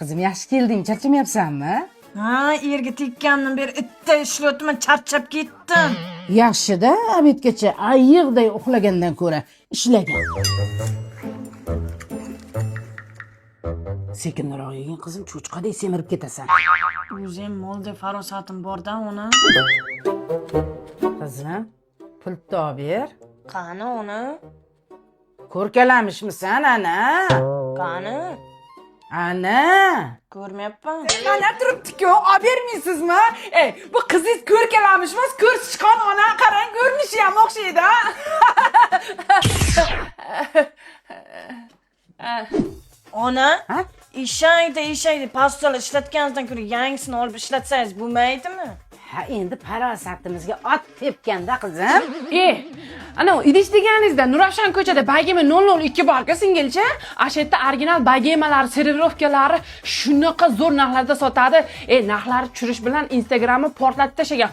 qizim, yaxshi kelding. Charchamayapsanmi? Ha, erga tekkandan beri itday ishlayapman, charchab ketdim. Yaxshi-da, obedgacha ayiqday uxlagandan ko'ra ishlagan. Sekinroq yegin qizim, cho'chqadek semirib ketasan. O'zim molda farosatim bor-da, ona. Qizim, pultni olib ber. Qani ona? Ko'rkalamishmisan ana? Qani? Ana? Ko'rmayapman. Mana turibdi-ku, olib bermaysizmi? Ey, bu qizingiz ko'rkalamishmas, ko'z chiqqan ona, qarang, ko'rinishi ham o'xshaydi. Ona? Ha? Eshakda pastel ishlatganingizdan ko'ra yangisini olib ishlatsangiz bo'lmaydimi? Ha, endi farosatimizga ot tepganda qizim. Ana idish deganingizda Nurafshon ko'chada bagema 002 bor-ku singilcha. Ashetta original bagemalar, serirovkalari shunaqa zo'r narxlarda sotadi. Narxlari tushirish bilan Instagramni portlatib tashlagan.